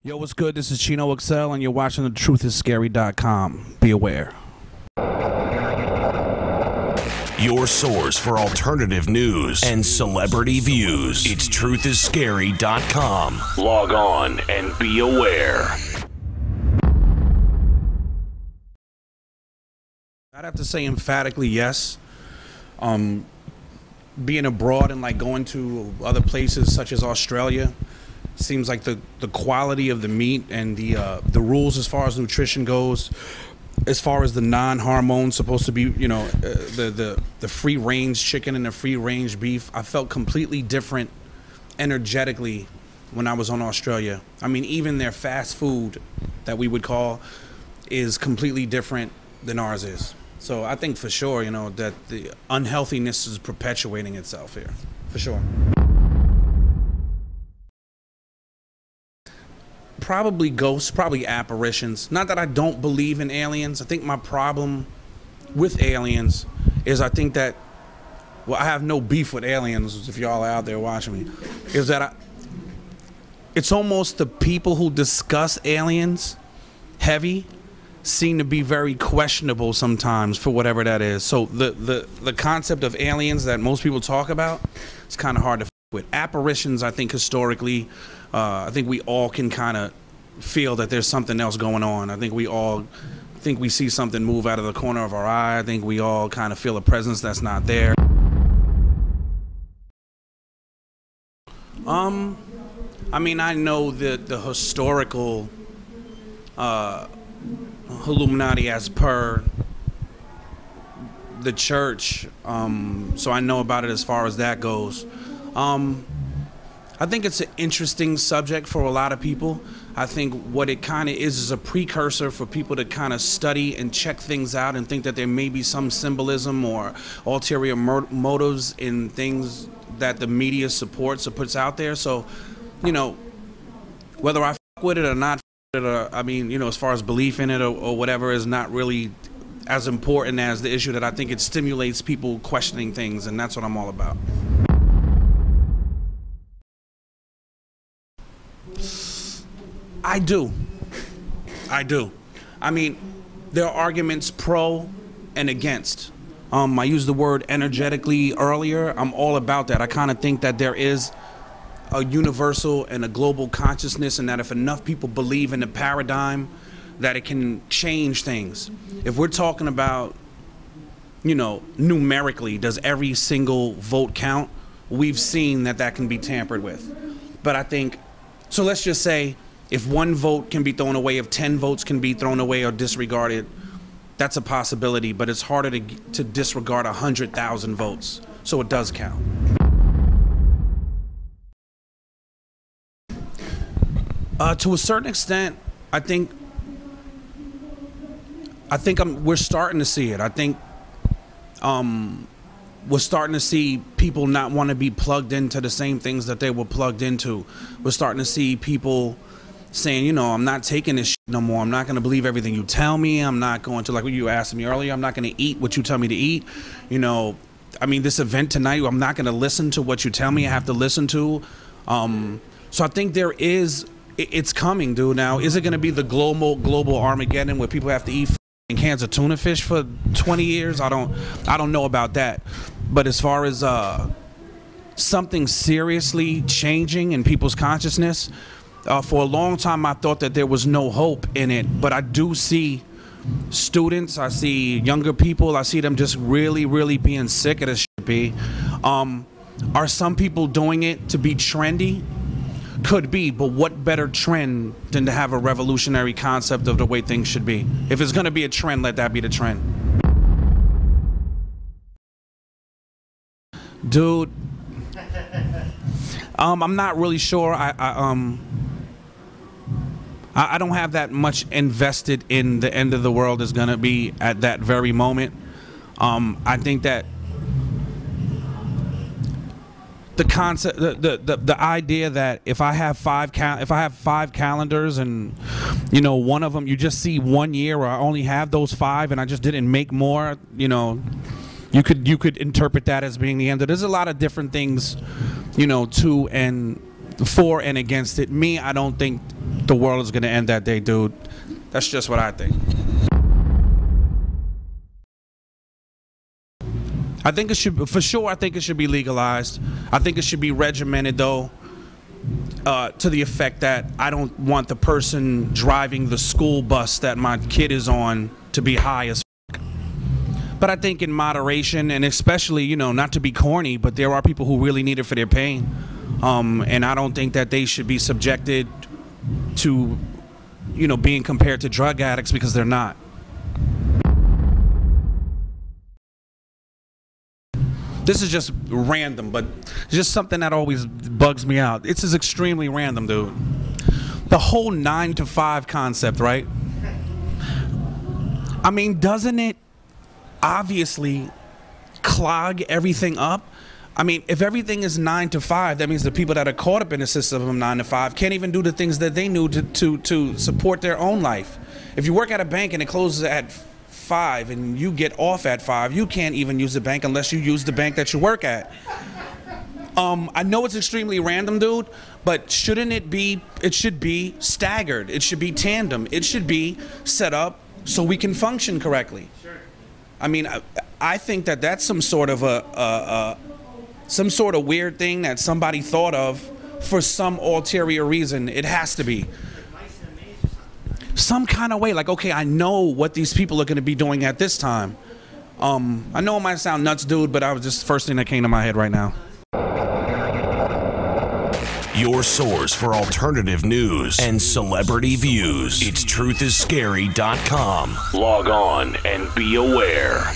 Yo, what's good? This is Chino XL, and you're watching thetruthisScary.com. Be aware. Your source for alternative news and celebrity views. It's truthisscary.com. Log on and be aware. I'd have to say emphatically yes. Being abroad and like going to other places such as Australia, seems like the quality of the meat and the rules as far as nutrition goes, as far as the non-hormones supposed to be, the free range chicken and the free range beef, I felt completely different energetically when I was on Australia. I mean, even their fast food that we would call is completely different than ours is. So I think for sure, that the unhealthiness is perpetuating itself here, for sure. Probably ghosts, probably apparitions. Not that I don't believe in aliens. I think my problem with aliens is I think that, well, I have no beef with aliens, if y'all are out there watching me, is that it's almost the people who discuss aliens heavy seem to be very questionable sometimes for whatever that is. So the concept of aliens that most people talk about, it's kind of hard to with. Apparitions, I think historically, I think we all can kind of feel that there's something else going on. I think we all think we see something move out of the corner of our eye. I think we all kind of feel a presence that's not there. I mean, I know that the historical Illuminati as per the church, so I know about it as far as that goes. I think it's an interesting subject for a lot of people. I think what it kind of is a precursor for people to kind of study and check things out and think that there may be some symbolism or ulterior motives in things that the media supports or puts out there. So, whether I fuck with it or not, I mean, as far as belief in it or whatever is not really as important as the issue that I think it stimulates people questioning things, and that's what I'm all about. I do. I mean, there are arguments pro and against. I used the word energetically earlier. I'm all about that. I kind of think that there is a universal and a global consciousness, and that if enough people believe in the paradigm, that it can change things. If we're talking about, numerically, does every single vote count? We've seen that can be tampered with. But I think, so let's just say, if one vote can be thrown away, if 10 votes can be thrown away or disregarded, that's a possibility, but it's harder to disregard 100,000 votes. So it does count. To a certain extent, I think we're starting to see it. I think we're starting to see people not want to be plugged into the same things that they were plugged into. We're starting to see people saying, I'm not taking this shit no more. I'm not going to believe everything you tell me. I'm not going to, like what you asked me earlier, I'm not going to eat what you tell me to eat. I mean, this event tonight, I'm not going to listen to what you tell me I have to listen to. So I think it's coming, dude. Now, is it going to be the global Armageddon where people have to eat cans of tuna fish for 20 years? I don't know about that. But as far as something seriously changing in people's consciousness, for a long time I thought that there was no hope in it, but I do see students, I see younger people, I see them just really, really being sick of this shit. Are some people doing it to be trendy? Could be, but what better trend than to have a revolutionary concept of the way things should be? If it's going to be a trend, let that be the trend. Dude, I'm not really sure. I don't have that much invested in the end of the world is going to be at that very moment. I think that the concept, the idea that if I have five calendars and one of them you just see 1 year, or I only have those 5 and I just didn't make more, you could interpret that as being the end. There's a lot of different things, to for and against it. Me, I don't think the world is going to end that day, dude. That's just what I think. I think it should, for sure, I think it should be legalized. I think it should be regimented, though, to the effect that I don't want the person driving the school bus that my kid is on to be high as f***. But I think in moderation, and especially, you know, not to be corny, but there are people who really need it for their pain. And I don't think that they should be subjected to, you know, being compared to drug addicts, because they're not. This is just random, but it's just something that always bugs me out. It's just extremely random, dude. The whole 9 to 5 concept, right? I mean, doesn't it obviously clog everything up? I mean, if everything is 9 to 5, that means the people that are caught up in the system of 9 to 5 can't even do the things that they need to support their own life. If you work at a bank and it closes at 5 and you get off at 5, you can't even use the bank unless you use the bank that you work at. I know it's extremely random, dude, but shouldn't it be, it should be staggered. It should be tandem. It should be set up so we can function correctly. Sure. I mean, I think that that's some sort of some sort of weird thing that somebody thought of for some ulterior reason. It has to be some kind of way, like, okay, I know what these people are going to be doing at this time. I know it might sound nuts, dude, but I was just the first thing that came to my head right now. Your source for alternative news and celebrity views. It's truthisscary.com. Log on and be aware.